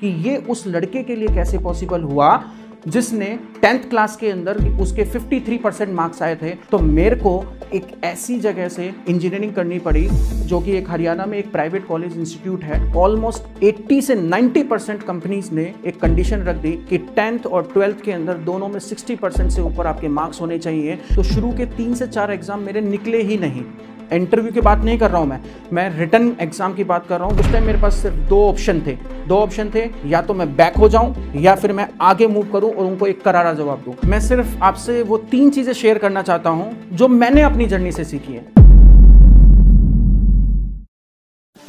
कि ये उस लड़के के लिए कैसे पॉसिबल हुआ जिसने 10th क्लास के अंदर उसके 53% मार्क्स आए थे। तो मेरे को एक ऐसी जगह से इंजीनियरिंग करनी पड़ी जो कि एक हरियाणा में एक प्राइवेट कॉलेज इंस्टीट्यूट है। ऑलमोस्ट 80 से 90% कंपनीज ने एक कंडीशन रख दी कि 10th और 12th के अंदर दोनों में 60% से ऊपर आपके मार्क्स होने चाहिए। तो शुरू के 3 से 4 एग्जाम मेरे निकले ही नहीं। इंटरव्यू की बात नहीं कर रहा हूँ, मैं रिटन एग्जाम की बात कर रहा हूँ। उस टाइम मेरे पास सिर्फ दो ऑप्शन थे, या तो मैं बैक हो जाऊं या फिर मैं आगे मूव करूं और उनको एक करारा जवाब दूं। मैं सिर्फ आपसे वो 3 चीजें शेयर करना चाहता हूं जो मैंने अपनी जर्नी से सीखी है।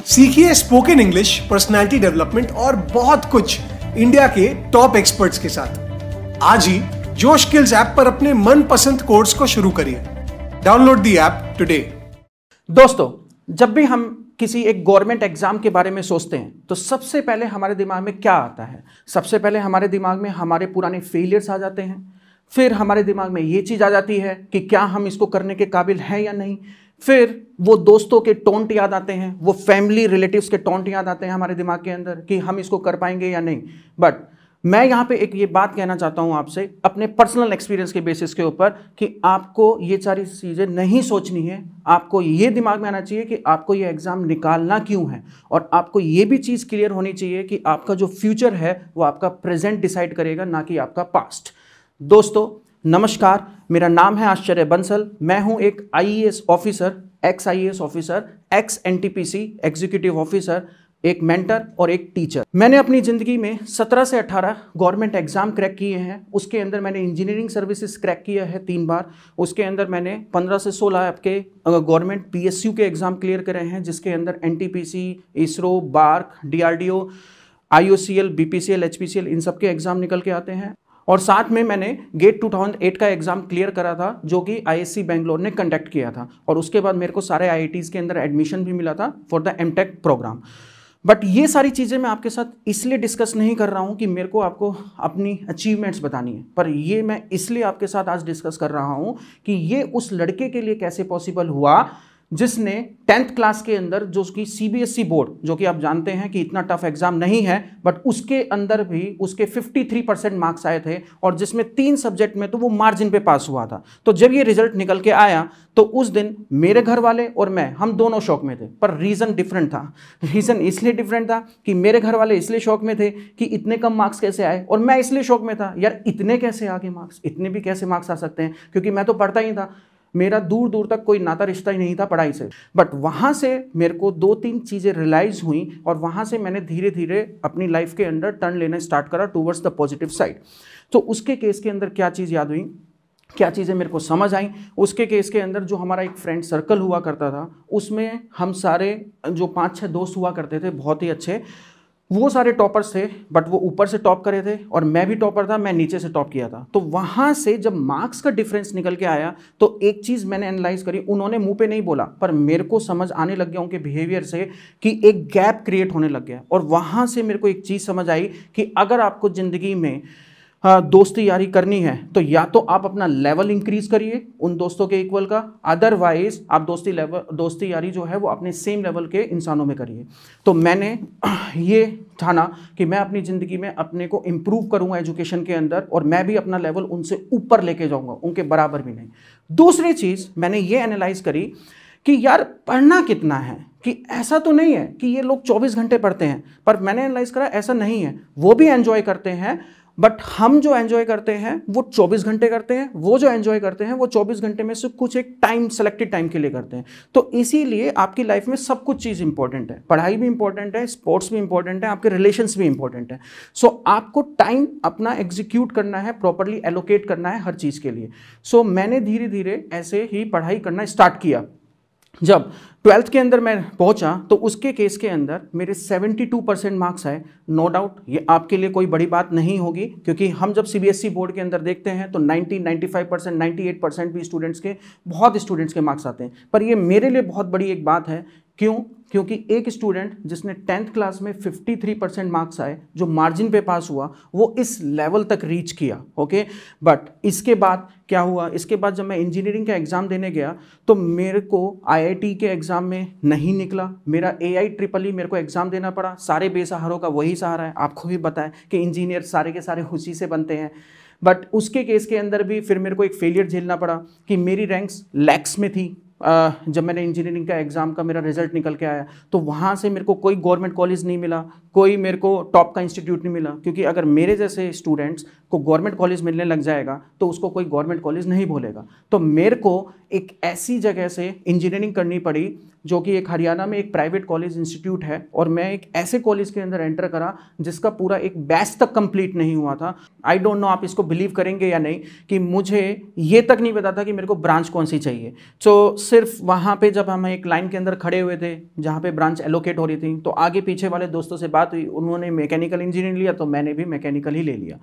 सीखिए स्पोकन इंग्लिश, पर्सनालिटी डेवलपमेंट और बहुत कुछ इंडिया के टॉप एक्सपर्ट्स के साथ। आज ही जोश स्किल्स ऐप पर अपने मनपसंद कोर्स को शुरू करिए। Download the app today. दोस्तों, जब भी हम किसी एक गवर्नमेंट एग्जाम के बारे में सोचते हैं तो सबसे पहले हमारे दिमाग में क्या आता है? सबसे पहले हमारे दिमाग में हमारे पुराने फेलियर्स आ जाते हैं। फिर हमारे दिमाग में ये चीज़ आ जाती है कि क्या हम इसको करने के काबिल हैं या नहीं। फिर वो दोस्तों के टोंट याद आते हैं, वो फैमिली रिलेटिव्स के टोंट याद आते हैं हमारे दिमाग के अंदर कि हम इसको कर पाएंगे या नहीं। बट मैं यहाँ पे एक ये बात कहना चाहता हूँ आपसे अपने पर्सनल एक्सपीरियंस के बेसिस के ऊपर कि आपको ये सारी चीज़ें नहीं सोचनी है। आपको ये दिमाग में आना चाहिए कि आपको ये एग्ज़ाम निकालना क्यों है, और आपको ये भी चीज़ क्लियर होनी चाहिए कि आपका जो फ्यूचर है वो आपका प्रेजेंट डिसाइड करेगा, ना कि आपका पास्ट। दोस्तों नमस्कार, मेरा नाम है आश्चर्य बंसल। मैं हूँ एक IAS officer, x IAS officer, x NTPC executive officer, एक मेंटर और एक टीचर। मैंने अपनी ज़िंदगी में 17 से 18 गवर्नमेंट एग्जाम क्रैक किए हैं। उसके अंदर मैंने इंजीनियरिंग सर्विसेज क्रैक किया है 3 बार। उसके अंदर मैंने 15 से 16 आपके गवर्नमेंट PSU के एग्ज़ाम क्लियर करे हैं, जिसके अंदर NTPC, ISRO, BARC, DRDO, IOCL, BPCL, HPCL इन सब के एग्ज़ाम निकल के आते हैं। और साथ में मैंने गेट 2008 का एग्ज़ाम क्लियर करा था जो कि ISC बेंगलोर ने कंडक्ट किया था। और उसके बाद मेरे को सारे IITs के अंदर एडमिशन भी मिला था for the MTech programme. But ये सारी चीज़ें मैं आपके साथ इसलिए डिस्कस नहीं कर रहा हूँ कि मेरे को आपको अपनी अचीवमेंट्स बतानी है, पर ये मैं इसलिए आपके साथ आज डिस्कस कर रहा हूँ कि ये उस लड़के के लिए कैसे पॉसिबल हुआ जिसने 10th क्लास के अंदर, जो उसकी CBSE बोर्ड, जो कि आप जानते हैं कि इतना टफ एग्जाम नहीं है, बट उसके अंदर भी उसके 53% मार्क्स आए थे, और जिसमें 3 सब्जेक्ट में तो वो मार्जिन पे पास हुआ था। तो जब ये रिजल्ट निकल के आया तो उस दिन मेरे घर वाले और मैं, हम दोनों शौक में थे, पर रीज़न डिफरेंट था। रीज़न इसलिए डिफरेंट था कि मेरे घर वाले इसलिए शौक में थे कि इतने कम मार्क्स कैसे आए, और मैं इसलिए शौक में था यार इतने कैसे आ गए मार्क्स, इतने भी कैसे मार्क्स आ सकते हैं, क्योंकि मैं तो पढ़ता ही था। मेरा दूर दूर तक कोई नाता रिश्ता ही नहीं था पढ़ाई से। बट वहाँ से मेरे को 2-3 चीज़ें रियलाइज़ हुई, और वहाँ से मैंने धीरे धीरे अपनी लाइफ के अंदर टर्न लेना स्टार्ट करा टूवर्ड्स द पॉजिटिव साइड। तो उसके केस के अंदर क्या चीज़ याद हुई, क्या चीज़ें मेरे को समझ आई, उसके केस के अंदर जो हमारा एक फ्रेंड सर्कल हुआ करता था, उसमें हम सारे जो 5-6 दोस्त हुआ करते थे बहुत ही अच्छे, वो सारे टॉपर्स थे। बट वो ऊपर से टॉप करे थे और मैं भी टॉपर था, मैं नीचे से टॉप किया था। तो वहाँ से जब मार्क्स का डिफरेंस निकल के आया तो एक चीज़ मैंने एनालाइज करी। उन्होंने मुंह पे नहीं बोला, पर मेरे को समझ आने लग गया उनके बिहेवियर से कि एक गैप क्रिएट होने लग गया। और वहाँ से मेरे को एक चीज़ समझ आई कि अगर आपको ज़िंदगी में दोस्ती यारी करनी है तो या तो आप अपना लेवल इंक्रीज करिए उन दोस्तों के इक्वल का, अदरवाइज आप दोस्ती यारी जो है वो अपने सेम लेवल के इंसानों में करिए। तो मैंने ये ठाना कि मैं अपनी ज़िंदगी में अपने को इम्प्रूव करूंगा एजुकेशन के अंदर, और मैं भी अपना लेवल उनसे ऊपर लेके जाऊंगा, उनके बराबर भी नहीं। दूसरी चीज़ मैंने ये एनालाइज करी कि यार पढ़ना कितना है, कि ऐसा तो नहीं है कि ये लोग 24 घंटे पढ़ते हैं, पर मैंने एनालाइज करा ऐसा नहीं है। वो भी एंजॉय करते हैं, बट हम जो एंजॉय करते हैं वो 24 घंटे करते हैं, वो जो एंजॉय करते हैं वो 24 घंटे में से कुछ एक टाइम, सेलेक्टेड टाइम के लिए करते हैं। तो इसीलिए आपकी लाइफ में सब कुछ चीज़ इंपॉर्टेंट है, पढ़ाई भी इंपॉर्टेंट है, स्पोर्ट्स भी इंपॉर्टेंट है, आपके रिलेशंस भी इंपॉर्टेंट है। सो आपको टाइम अपना एग्जीक्यूट करना है, प्रॉपरली एलोकेट करना है हर चीज़ के लिए। सो मैंने धीरे धीरे ऐसे ही पढ़ाई करना स्टार्ट किया। जब 12th के अंदर मैं पहुंचा तो उसके केस के अंदर मेरे 72% मार्क्स आए। नो डाउट ये आपके लिए कोई बड़ी बात नहीं होगी, क्योंकि हम जब CBSE बोर्ड के अंदर देखते हैं तो 95%, 98% भी स्टूडेंट्स के, बहुत स्टूडेंट्स के मार्क्स आते हैं। पर ये मेरे लिए बहुत बड़ी एक बात है क्यों? क्योंकि एक स्टूडेंट जिसने 10th क्लास में 53% मार्क्स आए, जो मार्जिन पे पास हुआ, वो इस लेवल तक रीच किया। ओके, बट इसके बाद क्या हुआ? इसके बाद जब मैं इंजीनियरिंग का एग्ज़ाम देने गया तो मेरे को IIT के एग्ज़ाम में नहीं निकला, मेरा AIEEE मेरे को एग्ज़ाम देना पड़ा। सारे बेसहारों का वही सहारा है, आपको भी पता है कि इंजीनियर सारे के सारे उसी से बनते हैं। बट उसके केस के अंदर भी फिर मेरे को एक फेलियर झेलना पड़ा कि मेरी रैंक्स लैक्स में थी। जब मैंने इंजीनियरिंग का एग्ज़ाम का मेरा रिजल्ट निकल के आया तो वहाँ से मेरे को कोई गवर्नमेंट कॉलेज नहीं मिला, कोई मेरे को टॉप का इंस्टीट्यूट नहीं मिला, क्योंकि अगर मेरे जैसे स्टूडेंट्स को गवर्नमेंट कॉलेज मिलने लग जाएगा तो उसको कोई गवर्नमेंट कॉलेज नहीं बोलेगा। तो मेरे को एक ऐसी जगह से इंजीनियरिंग करनी पड़ी जो कि एक हरियाणा में एक प्राइवेट कॉलेज इंस्टीट्यूट है, और मैं एक ऐसे कॉलेज के अंदर एंटर करा जिसका पूरा एक बैच तक कंप्लीट नहीं हुआ था। आई डोंट नो आप इसको बिलीव करेंगे या नहीं कि मुझे ये तक नहीं पता था कि मेरे को ब्रांच कौन सी चाहिए। तो सिर्फ वहाँ पे जब हम एक लाइन के अंदर खड़े हुए थे जहाँ पे ब्रांच एलोकेट हो रही थी, तो आगे पीछे वाले दोस्तों से बात हुई, उन्होंने मैकेनिकल इंजीनियरिंग लिया तो मैंने भी मैकेनिकल ही ले लिया।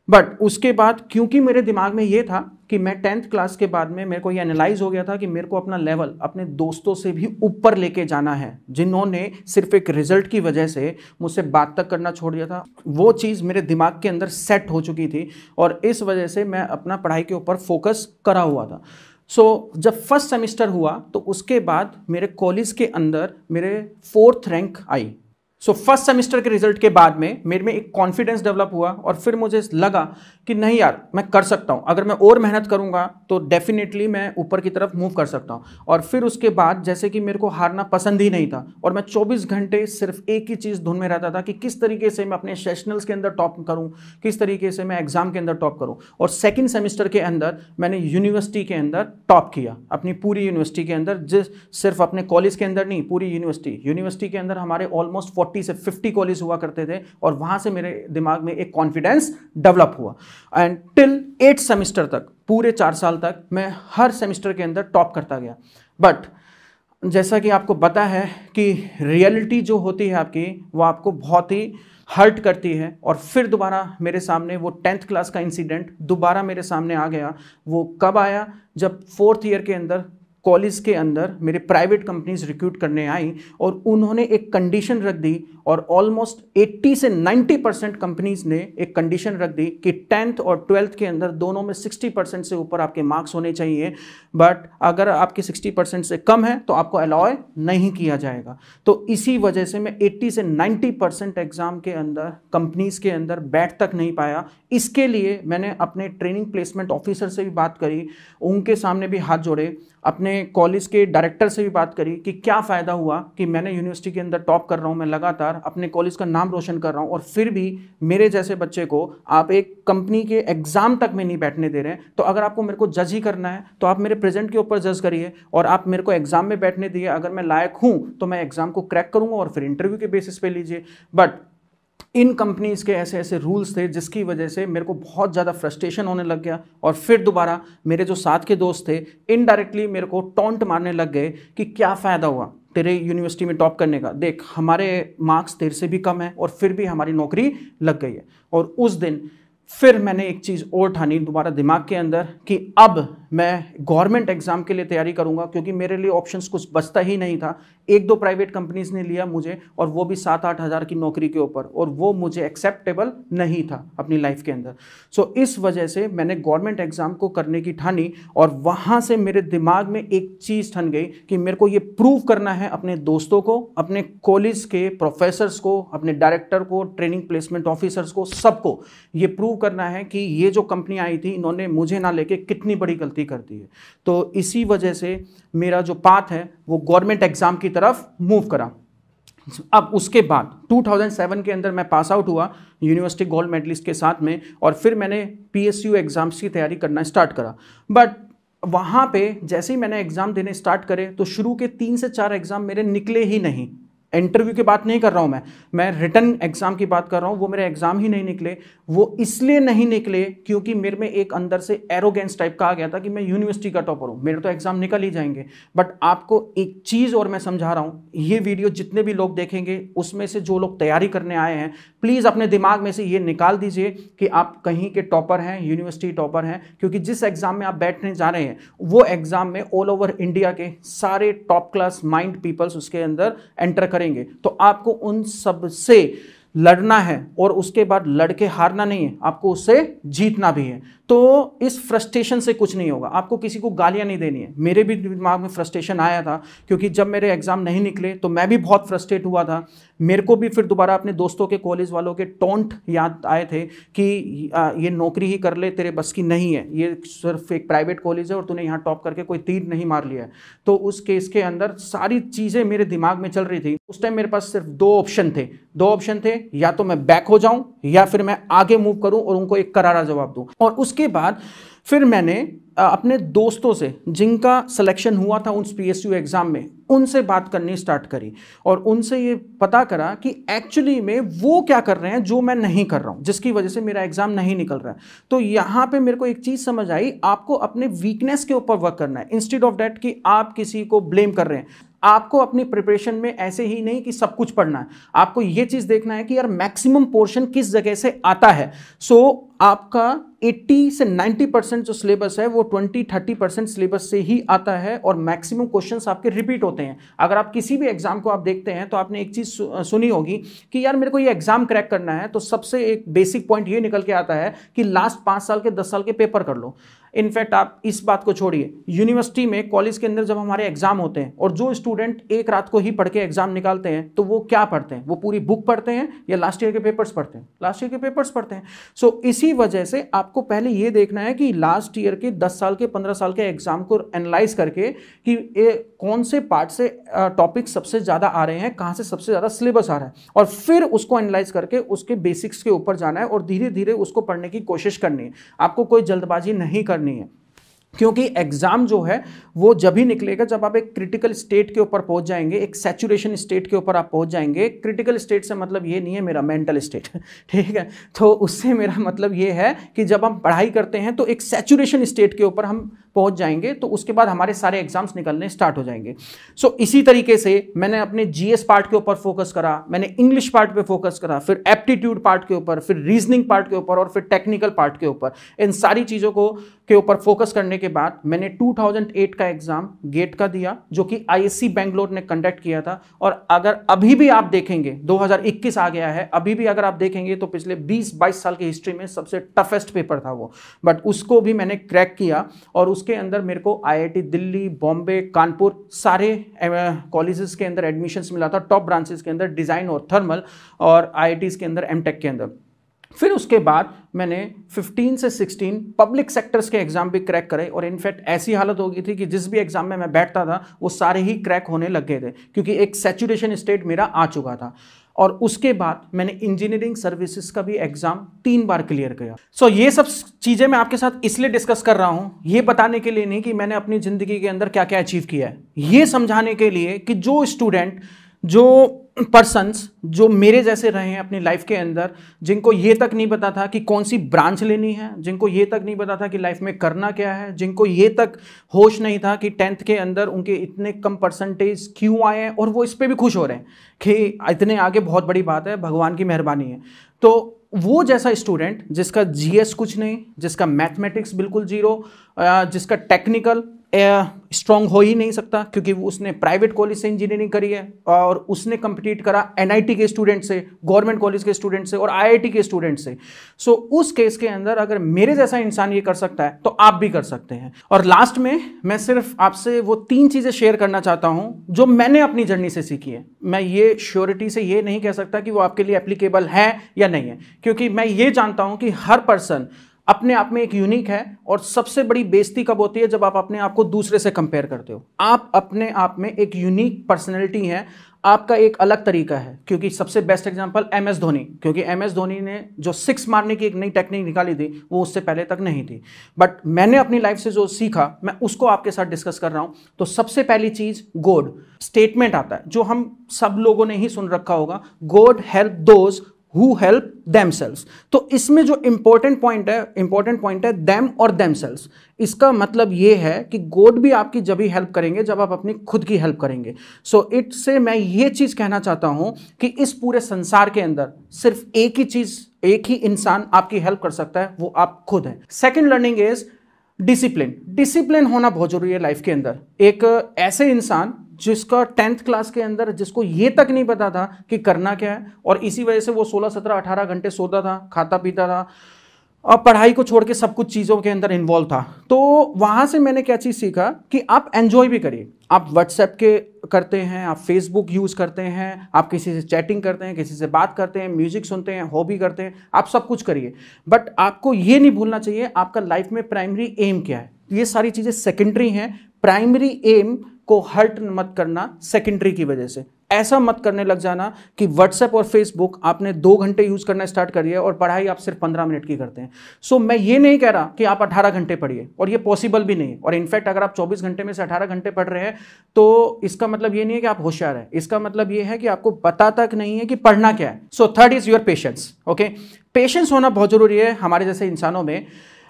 बट उसके बाद क्योंकि मेरे दिमाग में ये था कि मैं 10th क्लास के बाद में मेरे को ये एनालाइज हो गया था कि मेरे को अपना लेवल अपने दोस्तों से भी ऊपर लेके जाना है, जिन्होंने सिर्फ एक रिजल्ट की वजह से मुझसे बात तक करना छोड़ दिया था। वो चीज़ मेरे दिमाग के अंदर सेट हो चुकी थी और इस वजह से मैं अपना पढ़ाई के ऊपर फोकस करा हुआ था। जब फर्स्ट सेमिस्टर हुआ तो उसके बाद मेरे कॉलेज के अंदर मेरे 4th रैंक आई। फर्स्ट सेमेस्टर के रिजल्ट के बाद में मेरे में एक कॉन्फिडेंस डेवलप हुआ और फिर मुझे लगा कि नहीं यार, मैं कर सकता हूँ, अगर मैं और मेहनत करूँगा तो डेफिनेटली मैं ऊपर की तरफ मूव कर सकता हूँ। और फिर उसके बाद जैसे कि मेरे को हारना पसंद ही नहीं था और मैं 24 घंटे सिर्फ एक ही चीज़ धुन में रहता था कि किस तरीके से मैं अपने सेशनल्स के अंदर टॉप करूँ, किस तरीके से मैं एग्जाम के अंदर टॉप करूँ। और सेकेंड सेमेस्टर के अंदर मैंने यूनिवर्सिटी के अंदर टॉप किया, अपनी पूरी यूनिवर्सिटी के अंदर, सिर्फ अपने कॉलेज के अंदर नहीं, पूरी यूनिवर्सिटी के अंदर हमारे ऑलमोस्ट 40 से 50 कॉलेज हुआ करते थे और वहां से मेरे दिमाग में एक कॉन्फिडेंस डेवलप हुआ। एंड टिल 8 सेमेस्टर तक, पूरे 4 साल तक मैं हर सेमेस्टर के अंदर टॉप करता गया। बट जैसा कि आपको पता है कि रियलिटी जो होती है आपकी, वो आपको बहुत ही हर्ट करती है। और फिर दोबारा मेरे सामने वो 10th क्लास का इंसिडेंट दोबारा मेरे सामने आ गया। वो कब आया? जब 4th ईयर के अंदर कॉलेज के अंदर मेरे प्राइवेट कंपनीज रिक्रूट करने आई और उन्होंने एक कंडीशन रख दी, और ऑलमोस्ट 80 से 90% कंपनीज ने एक कंडीशन रख दी कि 10th और 12th के अंदर दोनों में 60% से ऊपर आपके मार्क्स होने चाहिए, बट अगर आपके 60% से कम है तो आपको अलाउ नहीं किया जाएगा। तो इसी वजह से मैं 80 से 90% एग्जाम के अंदर कंपनीज के अंदर बैठ तक नहीं पाया। इसके लिए मैंने अपने ट्रेनिंग प्लेसमेंट ऑफिसर से भी बात करी, उनके सामने भी हाथ जोड़े, अपने कॉलेज के डायरेक्टर से भी बात करी कि क्या फ़ायदा हुआ कि मैंने यूनिवर्सिटी के अंदर टॉप कर रहा हूँ, मैं लगातार अपने कॉलेज का नाम रोशन कर रहा हूँ, और फिर भी मेरे जैसे बच्चे को आप एक कंपनी के एग्ज़ाम तक में नहीं बैठने दे रहे हैं। तो अगर आपको मेरे को जज ही करना है तो आप मेरे प्रेजेंट के ऊपर जज करिए, और आप मेरे को एग्ज़ाम में बैठने दिए। अगर मैं लायक हूँ तो मैं एग्ज़ाम को क्रैक करूँगा और फिर इंटरव्यू के बेसिस पे लीजिए। बट इन कंपनीज के ऐसे ऐसे रूल्स थे जिसकी वजह से मेरे को बहुत ज़्यादा फ्रस्ट्रेशन होने लग गया। और फिर दोबारा मेरे जो साथ के दोस्त थे इनडायरेक्टली मेरे को टॉन्ट मारने लग गए कि क्या फ़ायदा हुआ तेरे यूनिवर्सिटी में टॉप करने का, देख हमारे मार्क्स तेरे से भी कम है और फिर भी हमारी नौकरी लग गई है। और उस दिन फिर मैंने एक चीज़ और ठानी दोबारा दिमाग के अंदर कि अब मैं गवर्नमेंट एग्ज़ाम के लिए तैयारी करूंगा, क्योंकि मेरे लिए ऑप्शंस कुछ बचता ही नहीं था। 1-2 प्राइवेट कंपनीज ने लिया मुझे, और वो भी 7-8 हज़ार की नौकरी के ऊपर, और वो मुझे एक्सेप्टेबल नहीं था अपनी लाइफ के अंदर। इस वजह से मैंने गवर्नमेंट एग्ज़ाम को करने की ठानी, और वहाँ से मेरे दिमाग में एक चीज़ ठन गई कि मेरे को ये प्रूव करना है अपने दोस्तों को, अपने कॉलेज के प्रोफेसर्स को, अपने डायरेक्टर को, ट्रेनिंग प्लेसमेंट ऑफिसर्स को, सबको ये प्रूव करना है कि ये जो कंपनी आई थी इन्होंने मुझे ना लेके कितनी बड़ी गलती कर दी है। तो इसी वजह से मेरा जो पाथ है वो गवर्नमेंट एग्जाम की तरफ मूव करा। अब उसके बाद 2007 के अंदर मैं पास आउट हुआ यूनिवर्सिटी गोल्ड मेडलिस्ट के साथ में, और फिर मैंने PSU एग्जाम्स की तैयारी करना स्टार्ट करा। बट वहाँ पे जैसे ही मैंने एग्ज़ाम देने स्टार्ट करे तो शुरू के 3 से 4 एग्ज़ाम मेरे निकले ही नहीं। इंटरव्यू की बात नहीं कर रहा हूं, मैं रिटन एग्जाम की बात कर रहा हूं। वो मेरे एग्जाम ही नहीं निकले। वो इसलिए नहीं निकले क्योंकि मेरे में एक अंदर से एरोगेंस टाइप का आ गया था कि मैं यूनिवर्सिटी का टॉपर हूं, मेरे तो एग्जाम निकल ही जाएंगे। बट आपको एक चीज और मैं समझा रहा हूं, ये वीडियो जितने भी लोग देखेंगे उसमें से जो लोग तैयारी करने आए हैं, प्लीज अपने दिमाग में से ये निकाल दीजिए कि आप कहीं के टॉपर हैं, यूनिवर्सिटी टॉपर हैं, क्योंकि जिस एग्जाम में आप बैठने जा रहे हैं वो एग्जाम में ऑल ओवर इंडिया के सारे टॉप क्लास माइंड पीपल्स उसके अंदर एंटर करेंगे। तो आपको उन सब से लड़ना है और उसके बाद लड़के हारना नहीं है, आपको उससे जीतना भी है। तो इस फ्रस्ट्रेशन से कुछ नहीं होगा, आपको किसी को गालियां नहीं देनी है। मेरे भी दिमाग में फ्रस्ट्रेशन आया था क्योंकि जब मेरे एग्जाम नहीं निकले तो मैं भी बहुत फ्रस्ट्रेट हुआ था। मेरे को भी फिर दोबारा अपने दोस्तों के, कॉलेज वालों के टोंट याद आए थे कि ये नौकरी ही कर ले, तेरे बस की नहीं है, ये सिर्फ एक प्राइवेट कॉलेज है और तूने यहाँ टॉप करके कोई तीर नहीं मार लिया है। तो उस केस के अंदर सारी चीज़ें मेरे दिमाग में चल रही थी। उस टाइम मेरे पास सिर्फ दो ऑप्शन थे, या तो मैं बैक हो जाऊं या फिर मैं आगे मूव करूं और उनको एक करारा जवाब दूं। और उसके बाद फिर मैंने अपने दोस्तों से जिनका सिलेक्शन हुआ था उस PSU एग्जाम में, उनसे बात करनी स्टार्ट करी और उनसे ये पता करा कि एक्चुअली में वो क्या कर रहे हैं जो मैं नहीं कर रहा हूं, जिसकी वजह से मेरा एग्जाम नहीं निकल रहा है। तो यहां पे मेरे को एक चीज समझ आई, आपको अपने वीकनेस के ऊपर वर्क करना है इंस्टेड ऑफ दैट कि आप किसी को ब्लेम कर रहे हैं। आपको अपनी प्रिपरेशन में ऐसे ही नहीं कि सब कुछ पढ़ना है, आपको ये चीज देखना है कि यार मैक्सिमम पोर्शन किस जगह से आता है। सो आपका 80 से 90% जो सिलेबस है वो 20-30% सिलेबस से ही आता है और मैक्सिमम क्वेश्चंस आपके रिपीट होते हैं। अगर आप किसी भी एग्जाम को आप देखते हैं तो आपने एक चीज सुनी होगी कि यार मेरे को ये एग्जाम क्रैक करना है, तो सबसे एक बेसिक पॉइंट ये निकल के आता है कि लास्ट 5 साल के 10 साल के पेपर कर लो। इनफैक्ट आप इस बात को छोड़िए, यूनिवर्सिटी में, कॉलेज के अंदर जब हमारे एग्जाम होते हैं और जो स्टूडेंट एक रात को ही पढ़ के एग्जाम निकालते हैं, तो वो क्या पढ़ते हैं? वो पूरी बुक पढ़ते हैं या लास्ट ईयर के पेपर्स पढ़ते हैं? लास्ट ईयर के पेपर्स पढ़ते हैं। सो इसी वजह से आपको पहले ये देखना है कि लास्ट ईयर के 10 साल के, 15 साल के एग्जाम को एनालाइज करके कि कौन से पार्ट से टॉपिक सबसे ज्यादा आ रहे हैं, कहां से सबसे ज्यादा सिलेबस आ रहा है, और फिर उसको एनालाइज करके उसके बेसिक्स के ऊपर जाना है और धीरे धीरे उसको पढ़ने की कोशिश करनी है। आपको कोई जल्दबाजी नहीं करनी है, क्योंकि एग्जाम जो है वो जब ही निकलेगा जब आप एक क्रिटिकल स्टेट के ऊपर पहुंच जाएंगे, एक सैचुरेशन स्टेट के ऊपर आप पहुंच जाएंगे। क्रिटिकल स्टेट से मतलब ये नहीं है मेरा मेंटल स्टेट, ठीक है, तो उससे मेरा मतलब ये है कि जब हम पढ़ाई करते हैं तो एक सैचुरेशन स्टेट के ऊपर हम पहुंच जाएंगे, तो उसके बाद हमारे सारे एग्जाम्स निकलने स्टार्ट हो जाएंगे। सो इसी तरीके से मैंने अपने GS पार्ट के ऊपर फोकस करा, मैंने इंग्लिश पार्ट पे फोकस करा, फिर एप्टीट्यूड पार्ट के ऊपर, फिर रीजनिंग पार्ट के ऊपर और फिर टेक्निकल पार्ट के ऊपर। इन सारी चीजों को के ऊपर फोकस करने के बाद मैंने 2008 का एग्जाम गेट का दिया, जो कि ISC बेंगलोर ने कंडक्ट किया था। और अगर अभी भी आप देखेंगे, 2021 आ गया है, अभी भी अगर आप देखेंगे तो पिछले 20-22 साल की हिस्ट्री में सबसे टफेस्ट पेपर था वो, बट उसको भी मैंने क्रैक किया। और उसके अंदर मेरे को IIT दिल्ली, बॉम्बे, कानपुर सारे कॉलेजेस के अंदर एडमिशंस मिला था, टॉप ब्रांचेस के अंदर, डिजाइन और थर्मल, और IITs के अंदर, MTech के अंदर। फिर उसके बाद मैंने 15 से 16 पब्लिक सेक्टर्स के एग्जाम भी क्रैक करे, और इनफैक्ट ऐसी हालत हो गई थी कि जिस भी एग्जाम में मैं बैठता था वो सारे ही क्रैक होने लग गए थे, क्योंकि एक सैचुरेशन स्टेट मेरा आ चुका था। और उसके बाद मैंने इंजीनियरिंग सर्विसेज का भी एग्जाम 3 बार क्लियर किया। सो ये सब चीजें मैं आपके साथ इसलिए डिस्कस कर रहा हूं, ये बताने के लिए नहीं कि मैंने अपनी जिंदगी के अंदर क्या क्या अचीव किया है, ये समझाने के लिए कि जो स्टूडेंट, जो पर्सन्स जो मेरे जैसे रहे हैं अपनी लाइफ के अंदर, जिनको ये तक नहीं पता था कि कौन सी ब्रांच लेनी है, जिनको ये तक नहीं पता था कि लाइफ में करना क्या है, जिनको ये तक होश नहीं था कि 10th के अंदर उनके इतने कम परसेंटेज क्यों आए हैं, और वो इस पर भी खुश हो रहे हैं कि इतने आगे, बहुत बड़ी बात है, भगवान की मेहरबानी है। तो वो जैसा स्टूडेंट जिसका GS कुछ नहीं, जिसका मैथमेटिक्स बिल्कुल जीरो, जिसका टेक्निकल स्ट्रॉन्ग हो ही नहीं सकता क्योंकि उसने प्राइवेट कॉलेज से इंजीनियरिंग करी है और उसने कंपीट करा NIT के स्टूडेंट से, गवर्नमेंट कॉलेज के स्टूडेंट से और IIT के स्टूडेंट से। सो उस केस के अंदर अगर मेरे जैसा इंसान ये कर सकता है तो आप भी कर सकते हैं। और लास्ट में मैं सिर्फ आपसे वो 3 चीजें शेयर करना चाहता हूं जो मैंने अपनी जर्नी से सीखी है। मैं ये श्योरिटी से ये नहीं कह सकता कि वो आपके लिए एप्लीकेबल है या नहीं है, क्योंकि मैं ये जानता हूं कि हर पर्सन अपने आप में एक यूनिक है, और सबसे बड़ी बेइज्जती कब होती है? जब आप अपने आप को दूसरे से कंपेयर करते हो। आप अपने आप में एक यूनिक पर्सनैलिटी हैं, आपका एक अलग तरीका है, क्योंकि सबसे बेस्ट एग्जांपल MS धोनी, क्योंकि MS धोनी ने जो 6 मारने की एक नई टेक्निक निकाली थी वो उससे पहले तक नहीं थी, बट मैंने अपनी लाइफ से जो सीखा मैं उसको आपके साथ डिस्कस कर रहा हूं। तो सबसे पहली चीज गॉड स्टेटमेंट आता है जो हम सब लोगों ने ही सुन रखा होगा, God help those who help themselves। तो इसमें जो इंपॉर्टेंट पॉइंट है them और themselves। इसका मतलब ये है कि गॉड भी आपकी जब ही हेल्प करेंगे जब आप अपनी खुद की हेल्प करेंगे। सो इट से मैं ये चीज कहना चाहता हूं कि इस पूरे संसार के अंदर सिर्फ एक ही चीज, एक ही इंसान आपकी हेल्प कर सकता है, वो आप खुद हैं। सेकेंड लर्निंग इज डिसिप्लिन होना बहुत जरूरी है लाइफ के अंदर। एक ऐसे इंसान जिसका 10th क्लास के अंदर जिसको ये तक नहीं पता था कि करना क्या है, और इसी वजह से वो 16, 17, 18 घंटे सोता था, खाता पीता था और पढ़ाई को छोड़ के सब कुछ चीज़ों के अंदर इन्वॉल्व था। तो वहाँ से मैंने क्या चीज़ सीखा कि आप एंजॉय भी करिए। आप व्हाट्सएप के करते हैं, आप फेसबुक यूज़ करते हैं, आप किसी से चैटिंग करते हैं, किसी से बात करते हैं, म्यूजिक सुनते हैं, हॉबी करते हैं, आप सब कुछ करिए, बट आपको ये नहीं भूलना चाहिए आपका लाइफ में प्राइमरी एम क्या है। ये सारी चीज़ें सेकेंडरी हैं, प्राइमरी एम को हर्ट मत करना सेकेंडरी की वजह से। ऐसा मत करने लग जाना कि व्हाट्सएप और फेसबुक आपने 2 घंटे यूज करना स्टार्ट करिए और पढ़ाई आप सिर्फ 15 मिनट की करते हैं। सो मैं ये नहीं कह रहा कि आप 18 घंटे पढ़िए, और ये पॉसिबल भी नहीं है। और इनफैक्ट अगर आप 24 घंटे में से 18 घंटे पढ़ रहे हैं तो इसका मतलब ये नहीं है कि आप होशियार हैं, इसका मतलब ये है कि आपको पता तक नहीं है कि पढ़ना क्या है। So third is your patience. Okay, patience होना बहुत जरूरी है हमारे जैसे इंसानों में।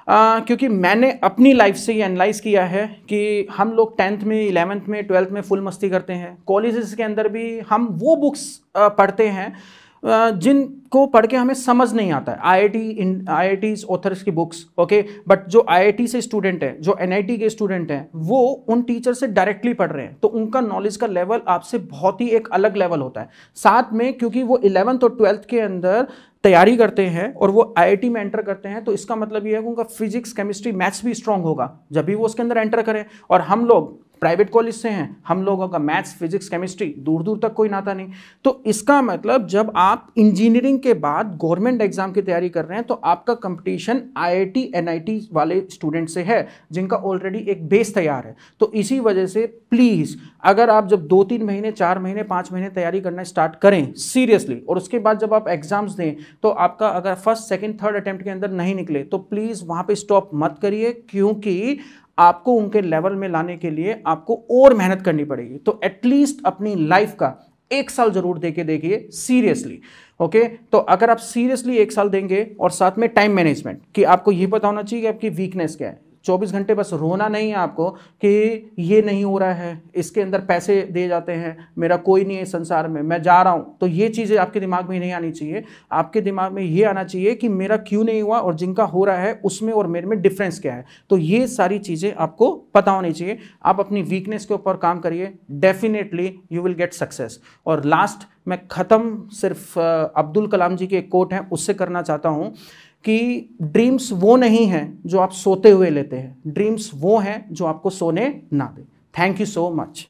क्योंकि मैंने अपनी लाइफ से ये एनालाइज किया है कि हम लोग 10th में, 11th में, 12th में फुल मस्ती करते हैं। कॉलेजेस के अंदर भी हम वो बुक्स पढ़ते हैं जिनको पढ़ के हमें समझ नहीं आता है, IITs ऑथर्स की बुक्स। ओके, बट जो IIT से स्टूडेंट हैं, जो NIT के स्टूडेंट हैं, वो उन टीचर से डायरेक्टली पढ़ रहे हैं, तो उनका नॉलेज का लेवल आपसे बहुत ही एक अलग लेवल होता है। साथ में क्योंकि वो 11th और 12th के अंदर तैयारी करते हैं और वो IIT में एंटर करते हैं, तो इसका मतलब ये है कि उनका फिजिक्स, केमिस्ट्री, मैथ्स भी स्ट्रांग होगा जब भी वो उसके अंदर एंटर करें। और हम लोग प्राइवेट कॉलेज से हैं, हम लोगों का मैथ्स, फिजिक्स, केमिस्ट्री दूर दूर तक कोई नाता नहीं। तो इसका मतलब जब आप इंजीनियरिंग के बाद गवर्नमेंट एग्जाम की तैयारी कर रहे हैं तो आपका कंपटीशन IIT NIT वाले स्टूडेंट से है जिनका ऑलरेडी एक बेस तैयार है। तो इसी वजह से प्लीज, अगर आप जब 2-3 महीने, 4 महीने, 5 महीने तैयारी करना स्टार्ट करें सीरियसली, और उसके बाद जब आप एग्जाम्स दें तो आपका अगर फर्स्ट, सेकंड, थर्ड अटेम्प्ट के अंदर नहीं निकले तो प्लीज वहां पे स्टॉप मत करिए, क्योंकि आपको उनके लेवल में लाने के लिए आपको और मेहनत करनी पड़ेगी। तो एटलीस्ट अपनी लाइफ का 1 साल जरूर देके देखिए सीरियसली। ओके, तो अगर आप सीरियसली 1 साल देंगे, और साथ में टाइम मैनेजमेंट, कि आपको ये पता होना चाहिए कि आपकी वीकनेस क्या है। 24 घंटे बस रोना नहीं है आपको कि ये नहीं हो रहा है, इसके अंदर पैसे दिए जाते हैं, मेरा कोई नहीं है संसार में, मैं जा रहा हूं। तो ये चीज़ें आपके दिमाग में नहीं आनी चाहिए। आपके दिमाग में ये आना चाहिए कि मेरा क्यों नहीं हुआ और जिनका हो रहा है उसमें और मेरे में डिफरेंस क्या है। तो ये सारी चीज़ें आपको पता होनी चाहिए। आप अपनी वीकनेस के ऊपर काम करिए, definitely you will get success. और लास्ट, मैं ख़त्म सिर्फ अब्दुल कलाम जी के एक कोट हैं उससे करना चाहता हूँ कि ड्रीम्स वो नहीं हैं जो आप सोते हुए लेते हैं, ड्रीम्स वो हैं जो आपको सोने ना दे। Thank you so much.